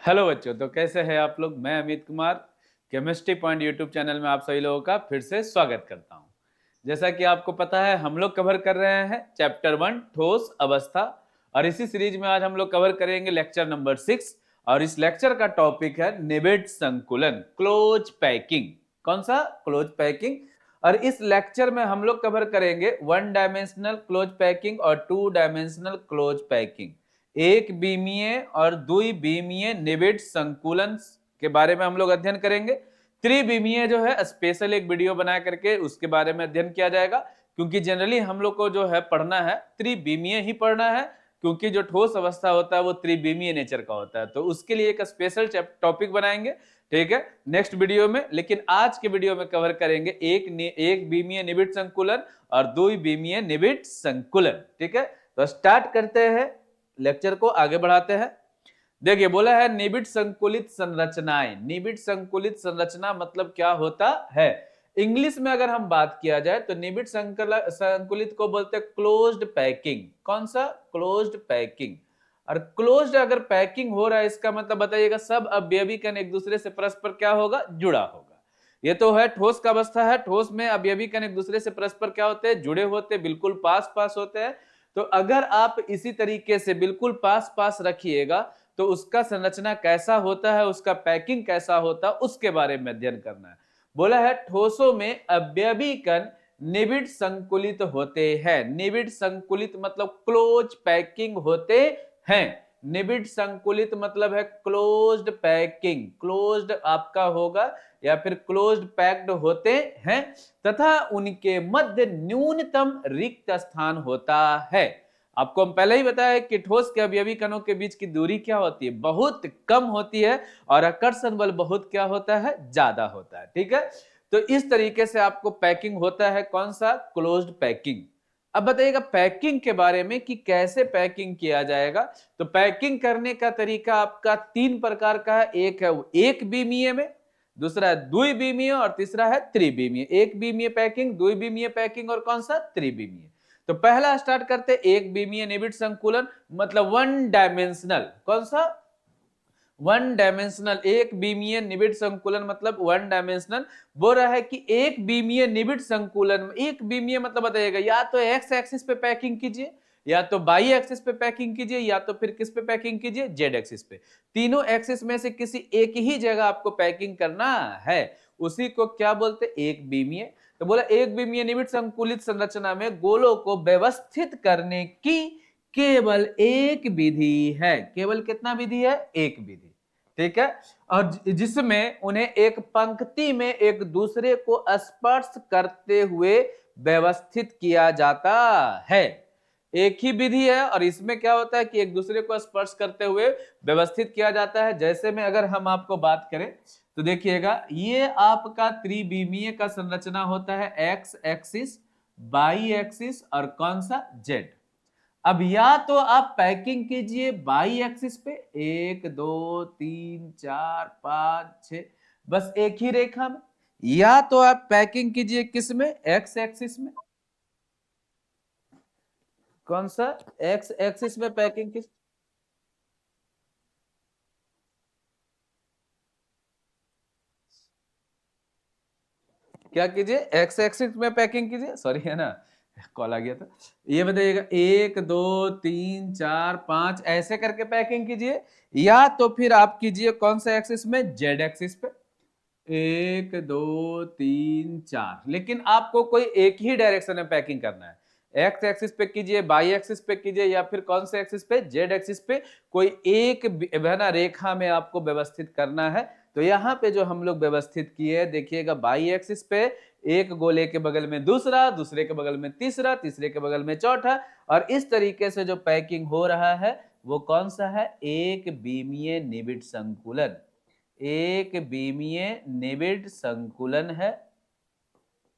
Hello बच्चों, तो कैसे हैं आप लोग। मैं Amit Kumar chemistry point YouTube channel में आप सभी लोगों का फिर से स्वागत करता हूं। जैसा कि आपको पता है, हम लोग कवर कर रहे हैं चैप्टर 1 ठोस अवस्था, और इसी सीरीज में आज हम लोग कवर करेंगे लेक्चर नंबर 6। और इस लेक्चर का टॉपिक है निबिड संकुलन, क्लोज पैकिंग। कौन सा? Close packing. और इस लेक्चर में हम लोग कवर करेंगे 1 डायमेंशनल क्लोज पैकिंग और 2 डायमेंशनल क्लोज पैकिंग, एक बीमीय और दुई बीमीय निबिड संकुलन के बारे में हम लोग अध्ययन करेंगे। त्रिबीमीय जो है स्पेशल एक वीडियो बना करके उसके बारे में अध्ययन किया जाएगा, क्योंकि जनरली हम लोग को जो है पढ़ना है त्रिबीमीय ही पढ़ना है, क्योंकि जो ठोस अवस्था होता है वो त्रिबीमीय नेचर का होता है, तो उसके लिए एक स्पेशल टॉपिक बनाएंगे, ठीक है, नेक्स्ट वीडियो में। लेकिन आज के वीडियो में कवर करेंगे एक बीमीय निबिड संकुलन और दुई बीमीय निबिड संकुलन, ठीक है। तो स्टार्ट करते हैं, लेक्चर को आगे बढ़ाते हैं। देखिए, बोला है निबिड संकुलित संरचनाएं। निबिड संकुलित संरचना मतलब क्या होता है? इंग्लिश में अगर हम बात किया जाए तो निबिड संकुलित को बोलते हैं क्लोज्ड पैकिंग। कौन सा? Closed packing. और क्लोज्ड अगर पैकिंग हो रहा है, इसका मतलब बताइएगा सब अवयवी कण एक दूसरे से परस्पर क्या होगा? जुड़ा होगा। ये तो है ठोस का अवस्था है, ठोस में अवयवी कण एक दूसरे से परस्पर क्या होते हैं? जुड़े होते हैं, बिल्कुल पास पास होते हैं। तो अगर आप इसी तरीके से बिल्कुल पास पास रखिएगा तो उसका संरचना कैसा होता है, उसका पैकिंग कैसा होता है, उसके बारे में अध्ययन करना है। बोला है ठोसों में अवयवी कण निबिड संकुलित होते हैं। निबिड संकुलित मतलब क्लोज पैकिंग होते हैं। निबिड संकुलित मतलब है क्लोज्ड पैकिंग, क्लोज्ड आपका होगा या फिर क्लोज्ड पैक्ड होते हैं, तथा उनके मध्य न्यूनतम रिक्त स्थान होता है। आपको हम पहले ही बताया कि ठोस के अवयवी कणों के बीच की दूरी क्या होती है? बहुत कम होती है, और आकर्षण बल बहुत क्या होता है? ज्यादा होता है, ठीक है। तो इस तरीके से आपको पैकिंग होता है। कौन सा? Closed packing. अब बताइएगा पैकिंग के बारे में कि कैसे पैकिंग किया जाएगा। तो पैकिंग करने का तरीका आपका 3 प्रकार का है। एक है एक बीमीय में, दूसरा है द्विबीमीय और तीसरा है त्रिबीमीय। एक बीमीय पैकिंग, द्विबीमीय पैकिंग और कौन सा? त्रिबीमीय। तो पहला स्टार्ट करते एक बीमीय निबिड संकुलन, मतलब 1 डायमेंशनल। कौन सा? 1 डायमेंशनल। एक बीमीय निबिड संकुलन मतलब 1 डायमेंशनल। बोल रहा है कि एक बीमीय निबिड संकुलन में, एक बीमीय मतलब बताइएगा या तो एक्स एक्सिस पे पैकिंग कीजिए, या तो बाई एक्सिस पे पैकिंग कीजिए, या तो फिर किस पे पैकिंग कीजिए? जेड एक्सिस पे। तीनों एक्सिस में से किसी एक ही जगह आपको पैकिंग करना है, उसी को क्या बोलते? एक बीमीय। तो बोला एक बीमीय निबिड संकुलित संरचना में गोलों को व्यवस्थित करने की केवल एक विधि है। केवल कितना विधि है? एक विधि, ठीक है। और जिसमें उन्हें एक पंक्ति में एक दूसरे को स्पर्श करते हुए व्यवस्थित किया जाता है। एक ही विधि है और इसमें क्या होता है कि एक दूसरे को स्पर्श करते हुए व्यवस्थित किया जाता है। जैसे में अगर हम आपको बात करें तो देखिएगा, ये आपका त्रिविमीय का संरचना होता है एक्स एक्सिस, बाई एक्सिस और कौन सा? जेड। अब या तो आप पैकिंग कीजिए बाई एक्सिस पे, 1 2 3 4 5 6, बस एक ही रेखा में, या तो आप पैकिंग कीजिए किस में? एक्स एक्सिस में। कौन सा? एक्स एक्सिस में पैकिंग किस? क्या कीजिए? एक्स एक्सिस में पैकिंग कीजिए, सॉरी है ना, कॉल आ गया था। ये बताइएगा 1 2 3 4 5 ऐसे करके पैकिंग कीजिए, या तो फिर आप कीजिए कौन सा एक्सिस में? जेड एक्सिस पे। 1 2 3 4, लेकिन आपको कोई एक ही डायरेक्शन में पैकिंग करना है। एक्स एक्सिस पे कीजिए, बाई एक्सिस पे कीजिए, या फिर कौन से एक्सिस पे? जेड एक्सिस पे। कोई एक ना रेखा में आपको व्यवस्थित करना है। तो यहाँ पे जो हम लोग व्यवस्थित किए, देखिएगा बाई एक्सिस पे एक गोले के बगल में दूसरा, दूसरे के बगल में तीसरा, तीसरे के बगल में चौथा, और इस तरीके से जो पैकिंग हो रहा है वो कौन सा है? एक बीमीय निबिड संकुलन। एक बीमीय निबिड संकुलन है।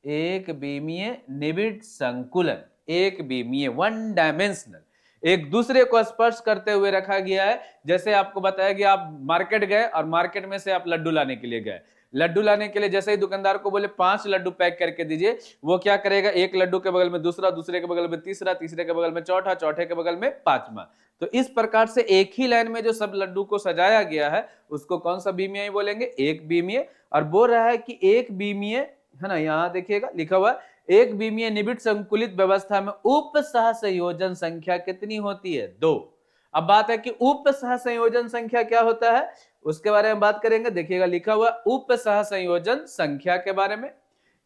एक बीमीय निबिड संकुलन, एक बीमीय 1 डायमेंशनल, एक दूसरे को स्पर्श करते हुए रखा गया है। जैसे आपको बताया कि आप मार्केट गए और मार्केट में से आप लड्डू लाने के लिए गए, लड्डू लाने के लिए जैसे ही दुकानदार को बोले 5 लड्डू पैक करके दीजिए, वो क्या करेगा, एक लड्डू के बगल में दूसरा, दूसरे के बगल में तीसरा, तीसरे के बगल में चौथा, चौथे के बगल में पांचवा। तो इस प्रकार से एक ही लाइन में जो सब लड्डू को सजाया गया है उसको कौन सा बीमीय बोलेंगे, एक बीमीय। और बोल रहा है कि एक बीमीय है ना, यहां देखिएगा लिखा हुआ एक बीमीय निबिड़ संकुलित व्यवस्था में उप सह संयोजन संख्या कितनी होती है, 2। अब बात है कि उप सह संयोजन संख्या क्या होता है, उसके बारे में बात करेंगे। देखिएगा लिखा हुआ उप सह संयोजन संख्या के बारे में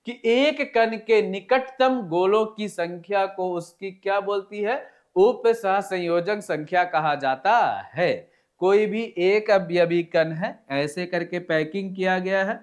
कि एक कण के निकटतम गोलों की संख्या को उसकी क्या बोलती है, उप सह संयोजन संख्या कहा जाता है। कोई भी एक अवयवी कण है, ऐसे करके पैकिंग किया गया है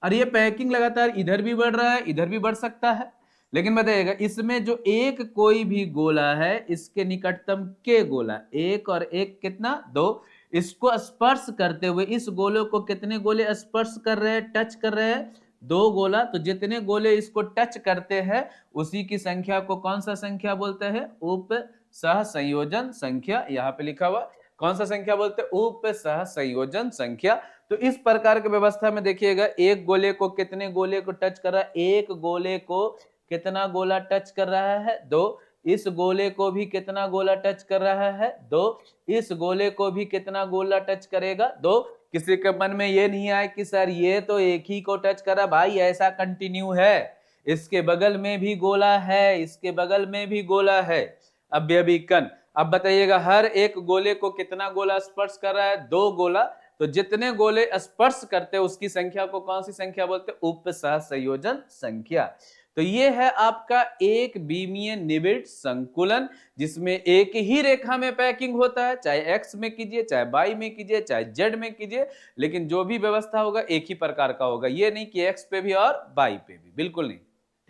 और ये पैकिंग लगातार इधर भी बढ़ रहा है, इधर भी बढ़ सकता है, लेकिन बताइएगा इसमें जो एक कोई भी गोला है इसके निकटतम के गोला, एक और एक कितना, 2, इसको स्पर्श करते हुए इस गोले को कितने गोले स्पर्श कर रहे हैं, टच कर रहे हैं, 2 गोला। तो जितने गोले इसको टच करते हैं उसी की संख्या को कौन सा संख्या बोलते हैं, उप सह संयोजन संख्या। यहाँ पे लिखा हुआ कौन सा संख्या बोलते हैं, उप सह संयोजन संख्या। तो इस प्रकार की व्यवस्था में देखिएगा एक गोले को कितने गोले को टच कर रहा है, एक गोले को कितना गोला टच कर रहा है, 2। इस गोले को भी कितना गोला टच कर रहा है, 2। इस गोले को भी कितना गोला टच करेगा, 2। किसी के मन में ये नहीं आए कि सर ये तो एक ही को टच करा, भाई ऐसा कंटिन्यू है, इसके बगल में भी गोला है, इसके बगल में भी गोला है अवयवी कण। अब बताइएगा हर एक गोले को कितना गोला स्पर्श कर रहा है, 2 गोला। तो जितने गोले स्पर्श करते हैं उसकी संख्या को कौन सी संख्या बोलते हैं, उप सह संयोजन संख्या। तो ये है आपका एक बीमीय निबिड़ संकुलन, जिसमें एक ही रेखा में पैकिंग होता है, चाहे एक्स में कीजिए, चाहे वाई में कीजिए, चाहे जेड में कीजिए, लेकिन जो भी व्यवस्था होगा एक ही प्रकार का होगा। ये नहीं कि एक्स पे भी और वाई पे भी, बिल्कुल नहीं,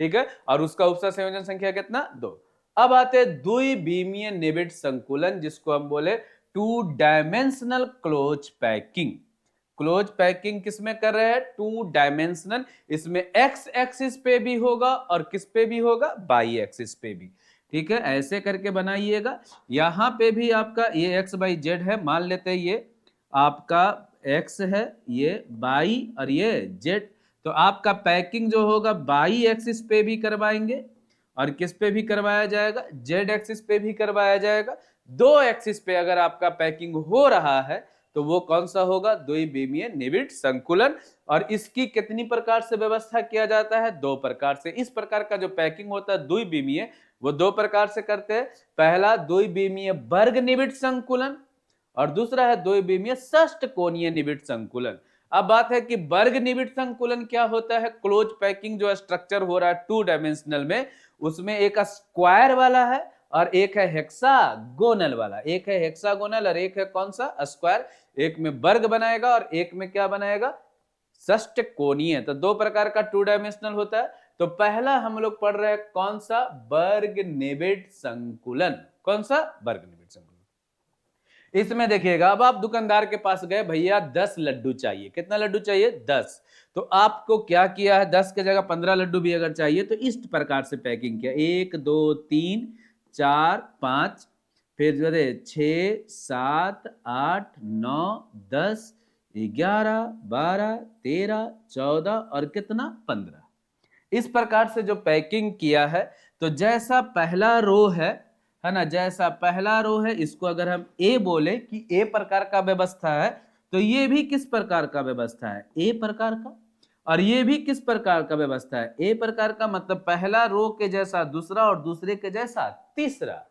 ठीक है। और उसका उपसह संयोजन संख्या कितना, 2। अब आते द्विबीमीय निबिड़ संकुलन, जिसको हम बोले 2 dimensional close packing. Close packing किसमें कर रहे हैं, 2 डायमेंशनल। इसमें एक्स एक्सिस पे भी होगा और किस पे भी होगा, वाई एक्सिस पे भी, ठीक है। ऐसे करके बनाइएगा। यहां पे भी आपका ये एक्स बाई जेड है, मान लेते हैं ये आपका एक्स है, ये वाई और ये जेड। तो आपका पैकिंग जो होगा वाई एक्सिस पे भी करवाएंगे और किस पे भी करवाया जाएगा, जेड एक्सिस पे भी करवाया जाएगा। 2 एक्सिस पे अगर आपका पैकिंग हो रहा है तो वो कौन सा होगा, द्विबीमीय निबिड़ संकुलन। और इसकी कितनी प्रकार से व्यवस्था किया जाता है, 2 प्रकार से। इस प्रकार का जो पैकिंग होता है द्विबीमीय, वो 2 प्रकार से करते हैं। पहला द्विबीमीय वर्ग निबिड़ संकुलन और दूसरा है द्विबीमीय षष्टकोणीय निबिड़ संकुलन। अब बात है कि वर्ग निबिड़ संकुलन क्या होता है, क्लोज पैकिंग जो स्ट्रक्चर हो रहा है 2 डायमेंशनल में, उसमें एक स्क्वायर वाला है और एक है हेक्सागोनल वाला। एक है हेक्सागोनल और एक है कौन सा, स्क्वायर। एक में वर्ग बनाएगा और एक में क्या बनाएगा, षष्टकोणीय। तो 2 प्रकार का 2 डायमेंशनल होता है। तो पहला हम लोग पढ़ रहे हैं कौन सा, वर्ग निबिड़ संकुलन। कौन सा, वर्ग निबिड़ संकुलन। इसमें देखिएगा अब आप दुकानदार के पास गए, भैया 10 लड्डू चाहिए, कितना लड्डू चाहिए, 10। तो आपको क्या किया है, 10 के जगह 15 लड्डू भी अगर चाहिए तो इस प्रकार से पैकिंग किया, 1 2 3 4 5, फिर जो है 6 7 8 9 10 11 12 13 14 और कितना, 15। इस प्रकार से जो पैकिंग किया है, तो जैसा पहला रो है ना, जैसा पहला रो है, इसको अगर हम ए बोले कि ए प्रकार का व्यवस्था है, तो ये भी किस प्रकार का व्यवस्था है, ए प्रकार का। और ये भी किस प्रकार का व्यवस्था है, ए प्रकार का। मतलब पहला रो के जैसा दूसरा और दूसरे के जैसा तीसरा,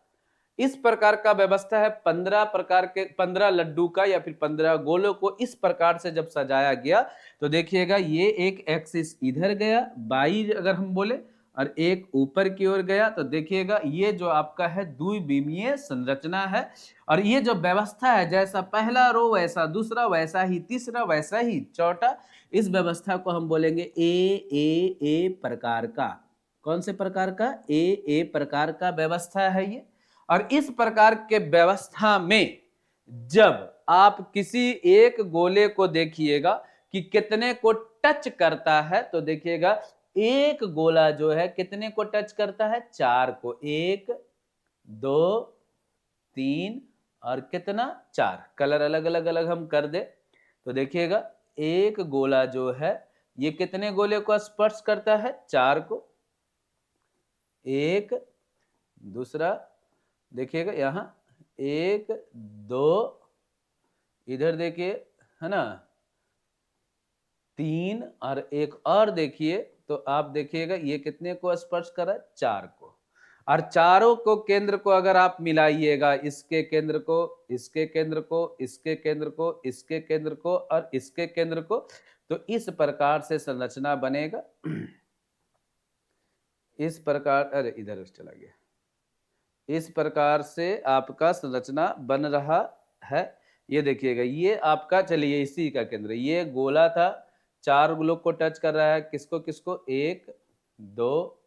इस प्रकार का व्यवस्था है। 15 प्रकार के 15 लड्डू का या फिर 15 गोलों को इस प्रकार से जब सजाया गया, तो देखिएगा ये एक एक्सिस इधर गया बाई अगर हम बोले, और एक ऊपर की ओर गया। तो देखिएगा ये जो आपका है द्विबीमीय संरचना है। और ये जो व्यवस्था है, जैसा पहला रो वैसा दूसरा, वैसा ही तीसरा, वैसा ही चौथा, इस व्यवस्था को हम बोलेंगे ए प्रकार का। कौन से प्रकार का, ए प्रकार का व्यवस्था है ये। और इस प्रकार के व्यवस्था में जब आप किसी एक गोले को देखिएगा कि कितने को टच करता है, तो देखिएगा एक गोला जो है कितने को टच करता है, 4 को, 1 2 3 और कितना, 4। कलर अलग अलग अलग हम कर दे तो देखिएगा एक गोला जो है ये कितने गोले को स्पर्श करता है? 4 को। एक, दूसरा देखिएगा यहाँ 1 2, इधर देखिए है ना 3, और एक और देखिए तो आप देखिएगा ये कितने को स्पर्श कर रहा है? 4 को। और चारों को केंद्र को अगर आप मिलाइएगा, इसके केंद्र को, इसके केंद्र को, इसके केंद्र को, इसके केंद्र को और इसके केंद्र को, तो इस प्रकार से संरचना बनेगा। इस प्रकार, अरे इधर चला गया, इस प्रकार से आपका संरचना बन रहा है। ये देखिएगा ये आपका, चलिए इसी का केंद्र, ये गोला था, 4 लोग को टच कर रहा है, किसको किसको? 1 2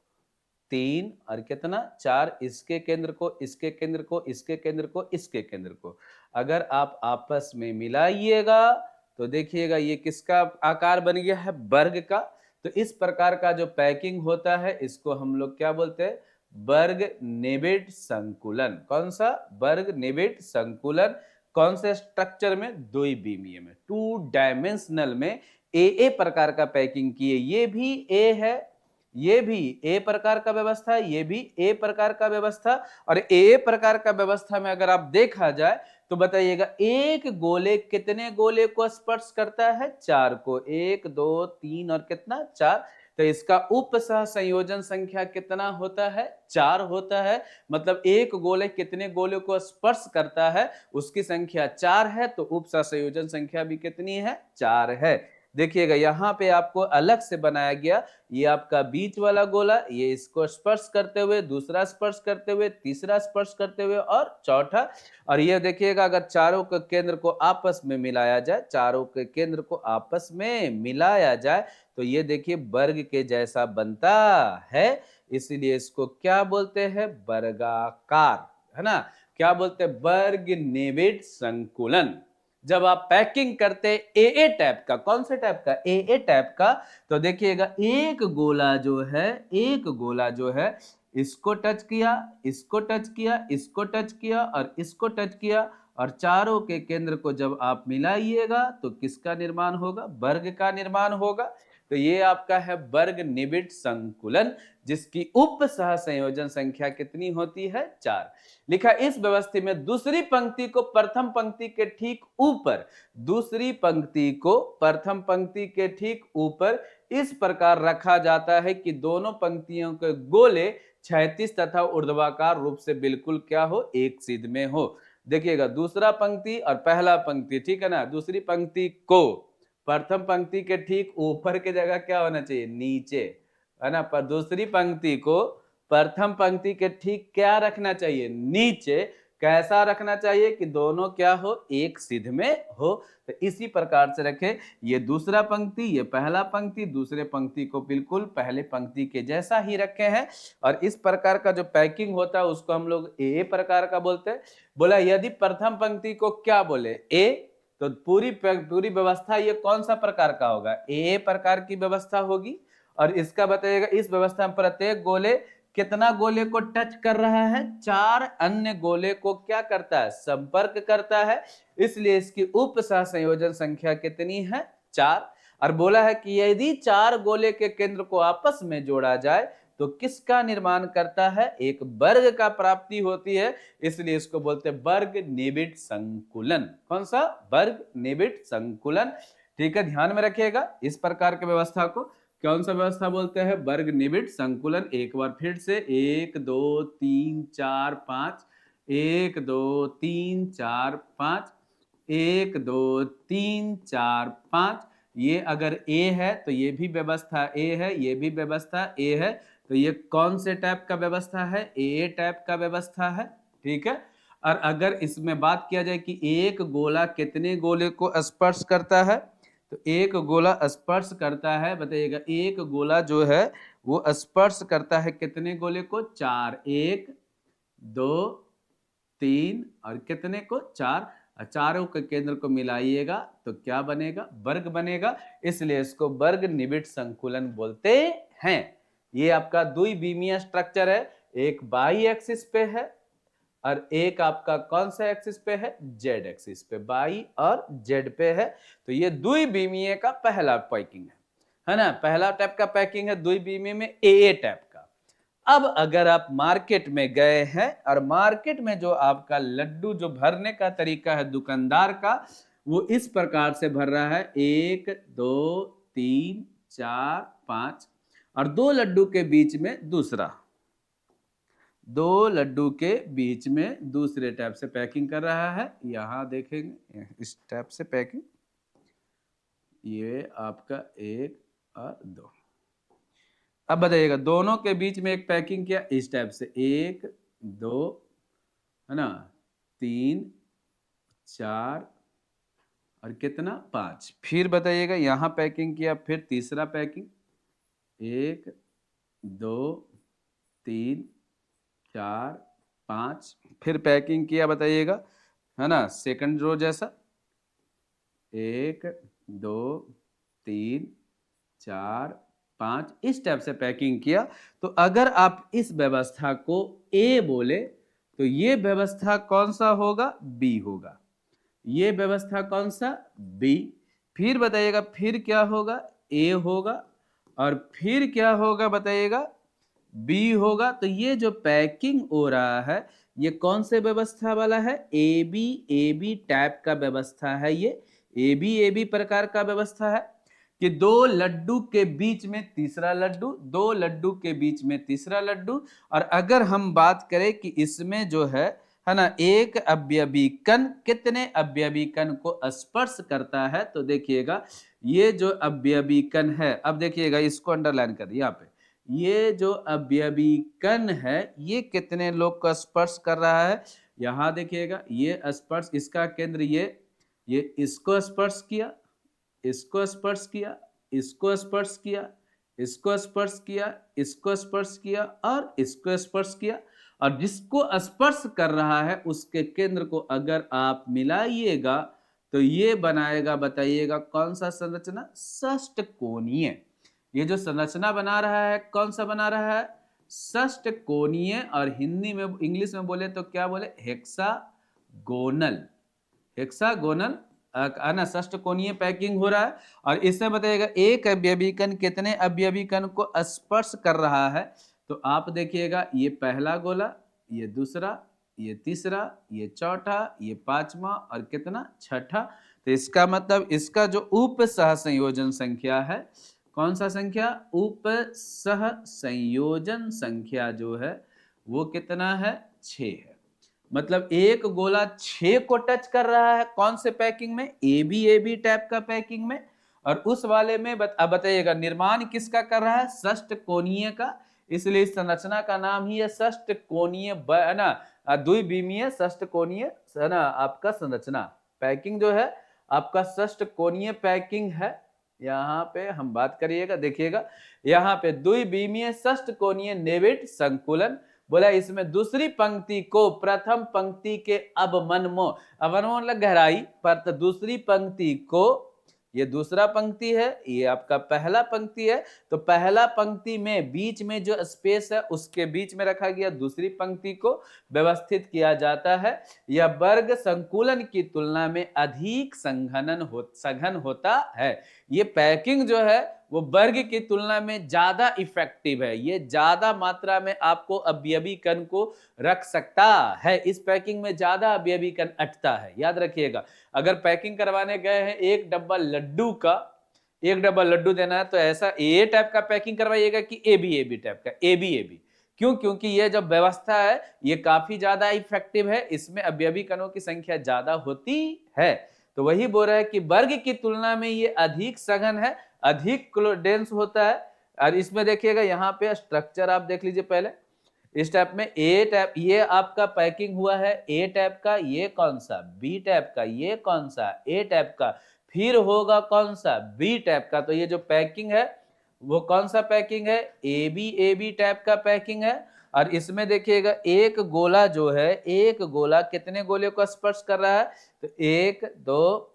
3 और कितना? 4, इसके केंद्र को, इसके केंद्र को, इसके केंद्र को, इसके केंद्र को। अगर आप आपस में मिलाइएगा तो देखिएगा ये किसका आकार बन गया है? वर्ग का। तो इस प्रकार का जो पैकिंग होता है इसको हम लोग क्या बोलते हैं? वर्ग निबिड़ संकुलन। कौन सा? वर्ग निबिड़ संकुलन। कौन से स्ट्रक्चर में? द्विविमीय में, 2 डायमेंशनल में ए प्रकार का पैकिंग किए। ये भी ए है, ये भी ए प्रकार का व्यवस्था है, ये भी ए प्रकार का व्यवस्था। और ए प्रकार का व्यवस्था में अगर आप देखा जाए तो बताइएगा एक गोले कितने गोले को स्पर्श करता है? 4 को। 1 2 3 और कितना? 4। तो इसका उप सह संयोजन संख्या कितना होता है? 4 होता है। मतलब एक गोले कितने गोले को स्पर्श करता है उसकी संख्या 4 है, तो उप सह संयोजन संख्या भी कितनी है? 4 है। देखिएगा यहाँ पे आपको अलग से बनाया गया, ये आपका बीच वाला गोला, ये इसको स्पर्श करते हुए, दूसरा स्पर्श करते हुए, तीसरा स्पर्श करते हुए और चौथा। और ये देखिएगा अगर चारों के केंद्र को आपस में मिलाया जाए, चारों के केंद्र को आपस में मिलाया जाए तो ये देखिए वर्ग के जैसा बनता है। इसलिए इसको क्या बोलते हैं? वर्गाकार, है ना? क्या बोलते हैं? वर्ग निबिड़ संकुलन। जब आप पैकिंग करते ए टाइप का, कौन से टाइप का? ए टाइप का, तो देखिएगा एक गोला जो है, एक गोला जो है इसको टच किया, इसको टच किया, इसको टच किया और इसको टच किया, और चारों के केंद्र को जब आप मिलाइएगा तो किसका निर्माण होगा? वर्ग का निर्माण होगा। तो ये आपका है वर्ग निबिड़ संकुलन, जिसकी उप सह संयोजन संख्या कितनी होती है? 4। लिखा इस व्यवस्था में दूसरी पंक्ति को प्रथम पंक्ति के ठीक ऊपर, दूसरी पंक्ति को प्रथम पंक्ति के ठीक ऊपर इस प्रकार रखा जाता है कि दोनों पंक्तियों के गोले क्षैतिज तथा ऊर्ध्वाकार रूप से बिल्कुल क्या हो? एक सिध में हो। देखिएगा दूसरा पंक्ति और पहला पंक्ति, ठीक है ना? दूसरी पंक्ति को प्रथम पंक्ति के ठीक ऊपर की जगह क्या होना चाहिए? नीचे, है ना? पर दूसरी पंक्ति को प्रथम पंक्ति के ठीक क्या रखना चाहिए? नीचे। कैसा रखना चाहिए कि दोनों क्या हो? एक सिध में हो। तो इसी प्रकार से रखे, ये दूसरा पंक्ति, ये पहला पंक्ति, दूसरे पंक्ति को बिल्कुल पहले पंक्ति के जैसा ही रखे हैं। और इस प्रकार का जो पैकिंग होता है उसको हम लोग ए प्रकार का बोलते हैं। बोला यदि प्रथम पंक्ति को क्या बोले? ए, तो पूरी व्यवस्था ये कौन सा प्रकार का होगा? ए प्रकार की व्यवस्था होगी। और इसका बताइएगा इस व्यवस्था में प्रत्येक गोले कितना गोले को टच कर रहा है? 4 अन्य गोले को क्या करता है? संपर्क करता है। इसलिए इसकी उप सह संयोजन संख्या कितनी है? 4। और बोला है कि यदि 4 गोले के केंद्र को आपस में जोड़ा जाए तो किसका निर्माण करता है? एक वर्ग का प्राप्ति होती है। इसलिए इसको बोलते हैं वर्ग निबिड़ संकुलन। कौन सा? वर्ग निबिड़ संकुलन। ठीक है, ध्यान में रखिएगा इस प्रकार की व्यवस्था को कौन सा व्यवस्था बोलते हैं? वर्ग निबिड़ संकुलन। एक बार फिर से, 1 2 3 4 5, 1 2 3 4 5, 1 2 3 4 5। ये अगर ए है तो ये भी व्यवस्था ए है, ये भी व्यवस्था ए है। तो ये कौन से टाइप का व्यवस्था है? ए टाइप का व्यवस्था है। ठीक है। और अगर इसमें बात किया जाए कि एक गोला कितने गोले को स्पर्श करता है, तो एक गोला स्पर्श करता है, बताइएगा एक गोला जो है वो स्पर्श करता है कितने गोले को? 4। 1 2 3 और कितने को? 4। चारों के केंद्र को मिलाइएगा तो क्या बनेगा? वर्ग बनेगा। इसलिए इसको वर्ग निबिड़ संकुलन बोलते हैं। ये आपका द्विविमीय स्ट्रक्चर है, एक बाई एक्सिस पे है और एक आपका कौन सा एक्सिस पे है, जेड एक्सिस पे, वाई और जेड पे है। तो ये द्विविमीय का पहला पैकिंग है ना, पहला टाइप का पैकिंग है द्विविमीय में ए टाइप का। अब अगर आप मार्केट में गए हैं और मार्केट में जो आपका लड्डू जो भरने का तरीका है दुकानदार का, वो इस प्रकार से भर रहा है 1 2 3 4 5, और 2 लड्डू के बीच में दूसरा, 2 लड्डू के बीच में दूसरे टाइप से पैकिंग कर रहा है। यहां देखेंगे इस टाइप से पैकिंग, ये आपका 1 और 2। अब बताइएगा दोनों के बीच में एक पैकिंग किया इस टाइप से 1 2 है ना, 3 4 और कितना 5। फिर बताइएगा यहां पैकिंग किया, फिर तीसरा पैकिंग 1 2 3 4 5, फिर पैकिंग किया बताइएगा, है ना, सेकंड रो जैसा 1 2 3 4 5, इस टाइप से पैकिंग किया। तो अगर आप इस व्यवस्था को ए बोले तो ये व्यवस्था कौन सा होगा, बी होगा। ये व्यवस्था कौन सा, बी। फिर बताइएगा फिर क्या होगा, ए होगा, और फिर क्या होगा बताइएगा, बी होगा। तो ये जो पैकिंग हो रहा है ये कौन से व्यवस्था वाला है, ए बी टाइप का व्यवस्था है। ये ए बी प्रकार का व्यवस्था है कि 2 लड्डू के बीच में तीसरा लड्डू, 2 लड्डू के बीच में तीसरा लड्डू। और अगर हम बात करें कि इसमें जो है ना, एक अवयवी कण कितने अवयवी कण को स्पर्श करता है, तो देखिएगा ये जो अवयवी कण है, अब देखिएगा इसको अंडरलाइन कर यहाँ पे, ये जो अवयवी कण है ये कितने लोग को स्पर्श कर रहा है। यहां देखिएगा ये स्पर्श, इसका केंद्र ये इसको स्पर्श किया, इसको स्पर्श किया, इसको स्पर्श किया, इसको स्पर्श किया, इसको स्पर्श किया और इसको स्पर्श किया। और जिसको स्पर्श कर रहा है उसके केंद्र को अगर आप मिलाइएगा तो ये बनाएगा, बताइएगा कौन सा संरचना, षष्ठकोणीय। ये जो संरचना बना रहा है कौन सा बना रहा है, षष्ठकोणीय। और हिंदी में इंग्लिश में बोले तो क्या बोले, हेक्सागोनल, हेक्सागोनल है ना, षष्ठकोणीय पैकिंग हो रहा है। और इसमें बताइएगा एक अवयवी कण कितने अवयवी कण को स्पर्श कर रहा है। तो आप देखिएगा ये पहला गोला, ये दूसरा, ये तीसरा, ये चौथा, ये पांचवा और कितना छठा। तो इसका मतलब इसका जो उप सह संयोजन संख्या है, कौन सा संख्या, उप सह संयोजन संख्या जो है वो कितना है, 6 है। मतलब एक गोला 6 को टच कर रहा है, कौन से पैकिंग में, ए बी टाइप का पैकिंग में। और उस वाले में अब बताइएगा निर्माण किसका कर रहा है, षष्ठकोणीय का, इसलिए इस संरचना का नाम ही है षष्ठकोणीय, है ना, द्विविमीय षष्ठकोणीय, है ना, आपका संरचना पैकिंग जो है आपका षष्ठकोणीय पैकिंग है। यहाँ पे हम बात करिएगा, देखिएगा यहाँ पे द्विविमीय षष्ठकोणीय नेविट संकुलन बोला, इसमें दूसरी पंक्ति को प्रथम पंक्ति के अवमन्वो, अवमन्वो मतलब गहराई पर, तो दूसरी पंक्ति को, ये दूसरा पंक्ति है, ये आपका पहला पंक्ति है, तो पहला पंक्ति में बीच में जो स्पेस है उसके बीच में रखा गया दूसरी पंक्ति को व्यवस्थित किया जाता है। यह वर्ग संकुलन की तुलना में अधिक सघन होता है। ये पैकिंग जो है वो वर्ग की तुलना में ज्यादा इफेक्टिव है, ये ज्यादा मात्रा में आपको अवयवी कण को रख सकता है, इस पैकिंग में ज्यादा अवयवी कण अटता है। याद रखिएगा अगर पैकिंग करवाने गए हैं एक डब्बा लड्डू का, एक डब्बा लड्डू देना है तो ऐसा ए टाइप का पैकिंग करवाइएगा कि ए बी टाइप का, ए बी। क्यों, क्योंकि ये जो व्यवस्था है ये काफी ज्यादा इफेक्टिव है, इसमें अवयवी कणों की संख्या ज्यादा होती है। तो वही बोल रहा है कि वर्ग की तुलना में ये अधिक सघन है, अधिक डेंस होता है। और इसमें देखिएगा यहाँ पे स्ट्रक्चर आप देख लीजिए पहले, इस टाइप में ए टाइप, ये आपका पैकिंग हुआ है ए टाइप का, ये कौन सा, बी टाइप का, ये कौन सा, ए टाइप का, फिर होगा कौन सा, बी टाइप का। तो ये जो पैकिंग है वो कौन सा पैकिंग है, ए बी टाइप का पैकिंग है। और इसमें देखिएगा एक गोला जो है, एक गोला कितने गोले को स्पर्श कर रहा है, तो 1 2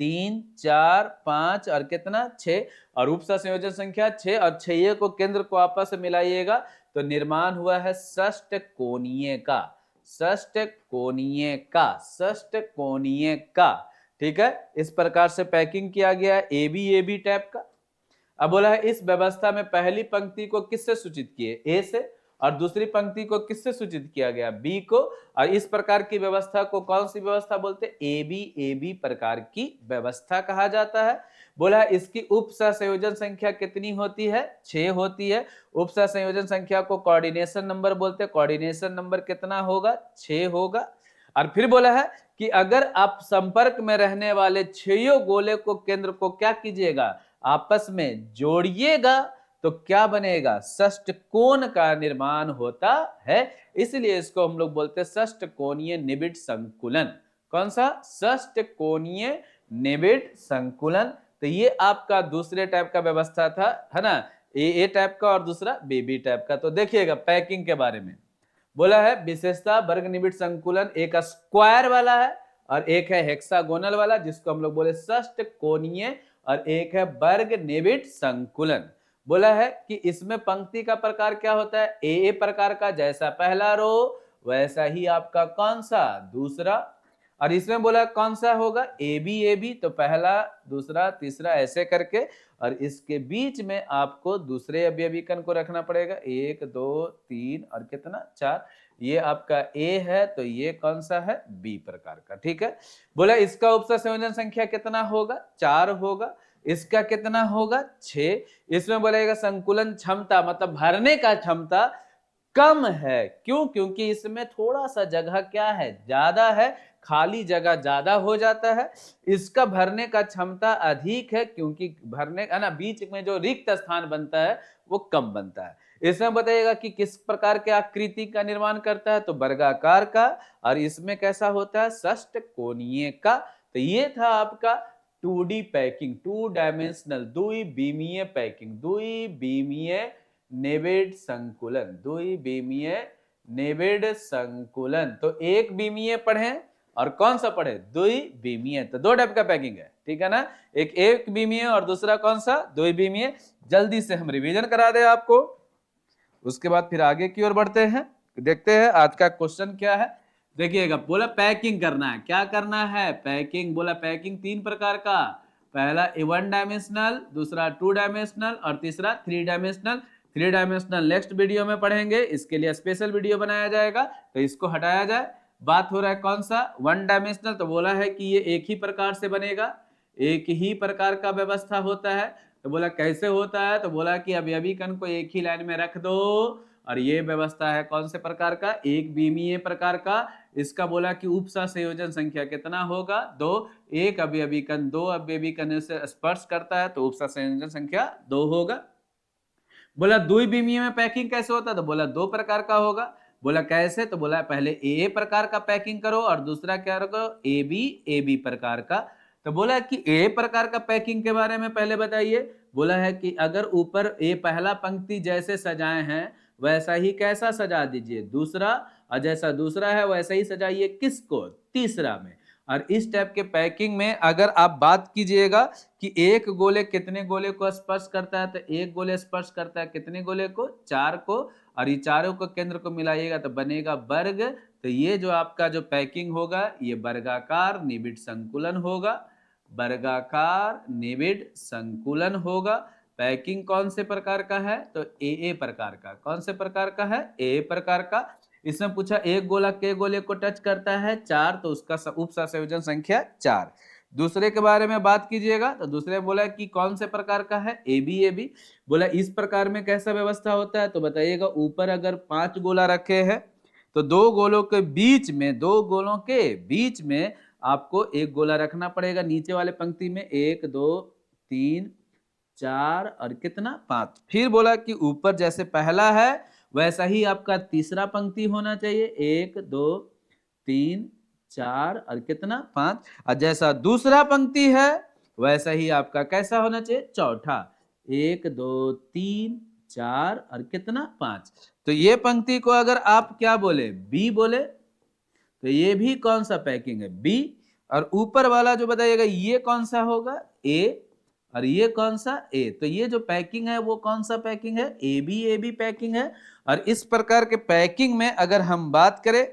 3 4 5 और कितना 6, और उपसह संयोजन संख्या 6, और 6 को केंद्र को आपस में मिलाइएगा तो निर्माण हुआ है षष्ठकोणीय का। षष्ठकोणीय का, षष्ठकोणीय का, ठीक है। इस प्रकार से पैकिंग किया गया है ए बी टाइप का। अब बोला है इस व्यवस्था में पहली पंक्ति को किससे सूचित किए, ए से, और दूसरी पंक्ति को किससे सूचित किया गया, बी को। और इस प्रकार की व्यवस्था को कौन सी व्यवस्था बोलते हैं, ए बी प्रकार की व्यवस्था कहा जाता है। बोला है इसकी उप संयोजन संख्या कितनी होती है, 6 होती है। उप संयोजन संख्या को कोऑर्डिनेशन नंबर बोलते हैं। कोऑर्डिनेशन नंबर कितना होगा, 6 होगा। और फिर बोला है कि अगर आप संपर्क में रहने वाले 6 गोले को केंद्र को क्या कीजिएगा, आपस में जोड़िएगा, तो क्या बनेगा, षष्ठकोण का निर्माण होता है। इसलिए इसको हम लोग बोलते हैं षष्ठकोणीय निबिड़ संकुलन। कौन सा, षष्ठकोणीय निबिड़ संकुलन। तो ये आपका दूसरे टाइप का व्यवस्था था, है ना, ए टाइप का और दूसरा बी टाइप का। तो देखिएगा पैकिंग के बारे में बोला है, विशेषता वर्ग निबिड़ संकुलन एक स्क्वायर वाला है और एक है हेक्सागोनल वाला, जिसको हम लोग बोले षष्ठकोणीय, और एक है वर्ग निबिड़ संकुलन। बोला है कि इसमें पंक्ति का प्रकार क्या होता है, ए प्रकार का, जैसा पहला रो वैसा ही आपका कौन सा, दूसरा। और इसमें बोला कौन सा होगा, ए बी, तो पहला दूसरा तीसरा ऐसे करके, और इसके बीच में आपको दूसरे अवयवी कण को रखना पड़ेगा, 1 2 3 और कितना, 4। ये आपका ए है, तो ये कौन सा है, बी प्रकार का, ठीक है। बोला इसका उपसंयोजन संख्या कितना होगा, 4 होगा। इसका कितना होगा, 6। इसमें बोलेगा संकुलन क्षमता, मतलब भरने का क्षमता कम है। क्यों, क्योंकि इसमें थोड़ा सा जगह क्या है, ज्यादा है, खाली जगह ज्यादा हो जाता है। इसका भरने का क्षमता अधिक है, क्योंकि भरने है ना, बीच में जो रिक्त स्थान बनता है वो कम बनता है। इसमें बताइएगा कि किस प्रकार के आकृति का निर्माण करता है, तो वर्गाकार का, और इसमें कैसा होता है, षष्ठकोणीय का। तो ये था आपका 2D पैकिंग, 2 डायमेंशनल द्विविमीय पैकिंग, द्विविमीय निबिड़ संकुलन, द्विविमीय निबिड़ संकुलन। तो एक विमीय पढ़े और कौन सा पढ़े, द्विविमीय। तो 2 टाइप का पैकिंग है, ठीक है ना, एक विमीय और दूसरा कौन सा, द्विविमीय। जल्दी से हम रिवीजन करा दे आपको, उसके बाद फिर आगे की ओर बढ़ते हैं। देखते हैं आज का क्वेश्चन क्या है। देखिएगा, बोला पैकिंग करना है, क्या करना है, पैकिंग। बोला पैकिंग 3 प्रकार का, पहला 1 डायमेंशनल, दूसरा 2 डायमेंशनल और तीसरा 3 डायमेंशनल। 3 डायमेंशनल नेक्स्ट वीडियो में पढ़ेंगे, इसके लिए स्पेशल वीडियो बनाया जाएगा, तो इसको हटाया जाए। बात हो रहा है कौन सा, 1 डायमेंशनल। तो बोला है कि ये एक ही प्रकार से बनेगा, एक ही प्रकार का व्यवस्था होता है। तो बोला कैसे होता है, तो बोला कि अवयवी कण को एक ही लाइन में रख दो, और ये व्यवस्था है कौन से प्रकार का, एक विमीय प्रकार का। इसका बोला कि उप संयोजन संख्या कितना होगा, 2। एक अवयवी कण 2 अवयवी कण से स्पर्श करता है, तो उप संयोजन संख्या 2 होगा। बोला द्विविमीय में पैकिंग कैसे होता है, तो बोला 2 प्रकार का होगा। बोला कैसे, तो बोला पहले ए प्रकार का पैकिंग करो और दूसरा क्या रखो, ए बी प्रकार का। तो बोला कि ए प्रकार का पैकिंग के बारे में पहले बताइए। बोला है कि अगर ऊपर ए पहला पंक्ति जैसे सजाए हैं वैसा ही कैसा सजा दीजिए, दूसरा, और जैसा दूसरा है वैसा ही सजाइए किसको, तीसरा में। और इस टाइप के पैकिंग में अगर आप बात कीजिएगा कि एक गोले कितने गोले को स्पर्श करता है, तो एक गोले स्पर्श करता है कितने गोले को, 4 को, और ये चारों को केंद्र को मिलाइएगा तो बनेगा वर्ग। तो ये जो आपका जो पैकिंग होगा ये वर्गाकार निबिड़ संकुलन होगा, वर्गाकार निबिड़ संकुलन होगा। पैकिंग कौन से प्रकार का है, तो ए प्रकार का। कौन से प्रकार का है, ए प्रकार का। इसमें पूछा एक गोला के गोले को टच करता है, 4, तो उसका उप संयोजन संख्या 4। दूसरे के बारे में बात कीजिएगा, तो दूसरे बोला कि कौन से प्रकार का है, ए बी। बोला इस प्रकार में कैसा व्यवस्था होता है, तो बताइएगा ऊपर अगर 5 गोला रखे हैं तो 2 गोलों के बीच में, 2 गोलों के बीच में आपको एक गोला रखना पड़ेगा, नीचे वाले पंक्ति में 1 2 3 4 और कितना, 5। फिर बोला कि ऊपर जैसे पहला है वैसा ही आपका तीसरा पंक्ति होना चाहिए, 1 2 3 4 और कितना, 5। और जैसा दूसरा पंक्ति है वैसा ही आपका कैसा होना चाहिए, चौथा, 1 2 3 4 और कितना, 5। तो ये पंक्ति को अगर आप क्या बोले, बी बोले, तो ये भी कौन सा पैकिंग है, बी। और ऊपर वाला जो बताइएगा ये कौन सा होगा, ए, और ये कौन सा, ए। तो ये जो पैकिंग है वो कौन सा पैकिंग है, ए बी पैकिंग है। और इस प्रकार के पैकिंग में अगर हम बात करें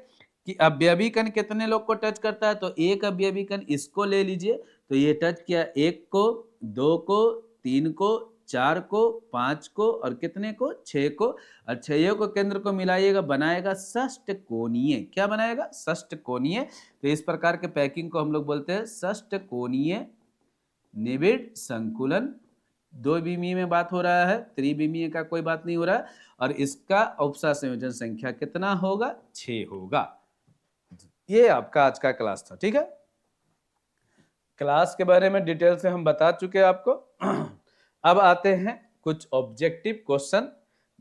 कि अवयवी कण कितने लोग को टच करता है, तो एक अवयवी कण इसको ले लीजिए, तो ये टच किया 1 को, 2 को, 3 को, 4 को, 5 को और कितने को, 6 को, और 6 को केंद्र को मिलाइएगा, बनाएगा षष्टकोणीय। क्या बनाएगा? षष्टकोणीय। तो इस प्रकार के पैकिंग को हम लोग बोलते हैं षष्टकोणीय निबिड़ संकुलन। दो विमीय में बात हो रहा है, त्रिविमीय का कोई बात नहीं हो रहा, और इसका उपसा संयोजन संख्या कितना होगा? 6 होगा। ये आपका आज का क्लास था, ठीक है। क्लास के बारे में डिटेल से हम बता चुके हैं आपको। अब आते हैं कुछ ऑब्जेक्टिव क्वेश्चन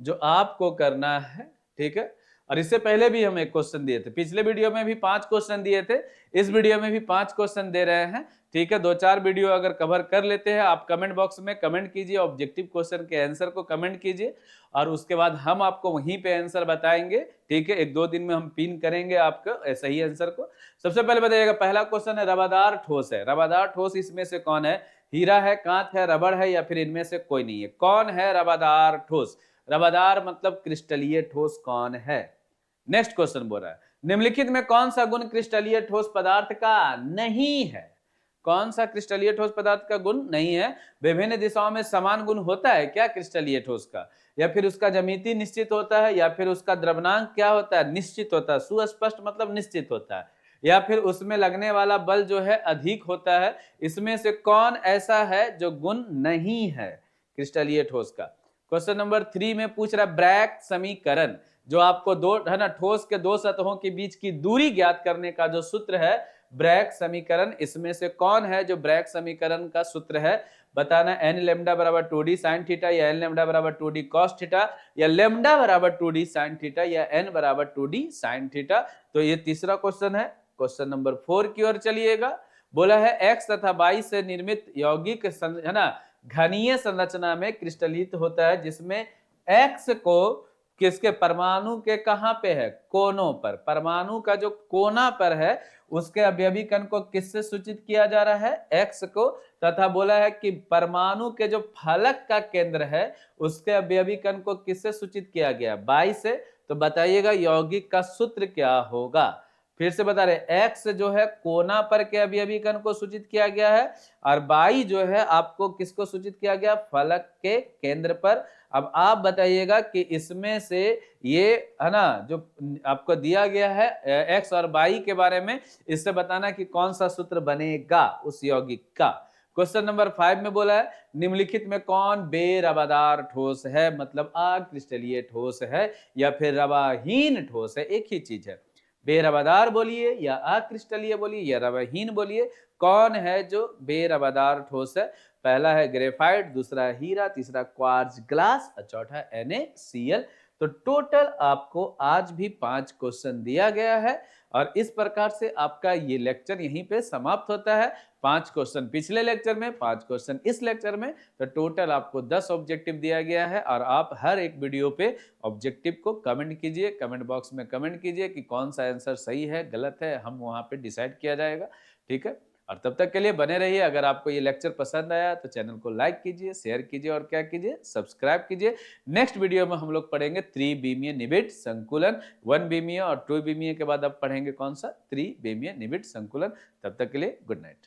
जो आपको करना है, ठीक है। और इससे पहले भी हम एक क्वेश्चन दिए थे, पिछले वीडियो में भी 5 क्वेश्चन दिए थे, इस वीडियो में भी 5 क्वेश्चन दे रहे हैं, ठीक है। 2-4 वीडियो अगर कवर कर लेते हैं, आप कमेंट बॉक्स में कमेंट कीजिए, ऑब्जेक्टिव क्वेश्चन के आंसर को कमेंट कीजिए, और उसके बाद हम आपको वहीं पे आंसर बताएंगे, ठीक है। 1-2 दिन में हम पिन करेंगे आपको सही आंसर को। सबसे पहले बताइएगा, पहला क्वेश्चन है रवादार ठोस है। रवादार ठोस इसमें से कौन है? हीरा है, कांच है, रबड़ है, या फिर इनमें से कोई नहीं है? कौन है रवादार ठोस? रवादार मतलब क्रिस्टलीय ठोस कौन है? नेक्स्ट क्वेश्चन बोल रहा है, निम्नलिखित में कौन सा गुण क्रिस्टलीय ठोस पदार्थ का नहीं है? कौन सा क्रिस्टलीय ठोस पदार्थ का गुण नहीं है? विभिन्न दिशाओं में समान गुण होता है क्या क्रिस्टलीय ठोस का? या फिर उसका ज्यामिति निश्चित होता है? या फिर उसका द्रव्यनांक क्या होता है? निश्चित होता है। सुस्पष्ट मतलब निश्चित होता है। या फिर उसमें लगने वाला बल जो है अधिक होता है? इसमें से कौन ऐसा है जो गुण नहीं है क्रिस्टलीय ठोस का? क्वेश्चन नंबर 3 में पूछ रहा है ब्रैग समीकरण, जो आपको दो है ना, ठोस के दो सतहों के बीच की दूरी ज्ञात करने का जो सूत्र है ब्रैग समीकरण, इसमें से कौन है जो ब्रैग समीकरण का सूत्र है? बताना। एन लैम्डा बराबर 2d sin थीटा, या एन लैम्डा बराबर 2d cos थीटा, या लैम्डा बराबर 2d sin थीटा, या एन बराबर 2d sin थीटा। तो ये तीसरा क्वेश्चन है। क्वेश्चन नंबर 4 की ओर चलिएगा। बोला है x तथा y से निर्मित यौगिक है ना घनीय संरचना में क्रिस्टलित होता है, जिसमें x को किसके परमाणु के कहां पे है? कोनों पर। परमाणु का जो कोना पर है उसके अवयवी कण को किससे सूचित किया जा रहा है? x को। तथा बोला है कि परमाणु के जो फलक का केंद्र है उसके अवयवी कण को किससे सूचित किया गया? y से। तो बताइएगा यौगिक का सूत्र क्या होगा? फिर से बता रहे, x जो है कोना पर के अवयवी कण को सूचित किया गया है, और y जो है आपको किसको सूचित किया गया? फलक के केंद्र पर। अब आप बताइएगा कि इसमें से ये है ना जो आपको दिया गया है x और y के बारे में, इससे बताना कि कौन सा सूत्र बनेगा उस यौगिक का। क्वेश्चन नंबर 5 में बोला है निम्नलिखित में कौन बेरवादार ठोस है? मतलब अक्रिस्टलीय ठोस है या फिर रवाहीन ठोस है, एक ही चीज है। बेरवादार बोलिए या अक्रिस्टलीय बोलिए या रवाहीन बोलिए, कौन है जो बेरवादार ठोस है? पहला है ग्रेफाइट, दूसरा है हीरा, तीसरा क्वार्ट्ज ग्लास और चौथा NaCl। तो टोटल आपको आज भी 5 क्वेश्चन दिया गया है, और इस प्रकार से आपका ये लेक्चर यहीं पे समाप्त होता है। 5 क्वेश्चन पिछले लेक्चर में, 5 क्वेश्चन इस लेक्चर में, तो टोटल आपको 10 ऑब्जेक्टिव दिया गया है। और आप हर एक वीडियो पे ऑब्जेक्टिव को कमेंट कीजिए, कमेंट बॉक्स में कमेंट कीजिए कि कौन सा आंसर सही है गलत है, हम वहां पे डिसाइड किया जाएगा, ठीक है। और तब तक के लिए बने रहिए। अगर आपको ये लेक्चर पसंद आया तो चैनल को लाइक कीजिए, शेयर कीजिए और क्या कीजिए, सब्सक्राइब कीजिए। नेक्स्ट वीडियो में हम लोग पढ़ेंगे त्रिविमीय निबिड़ संकुलन, 1 विमीय और 2 विमीय के बाद अब पढ़ेंगे कौन सा? त्रिविमीय निबिड़ संकुलन। तब तक के लिए गुड नाइट।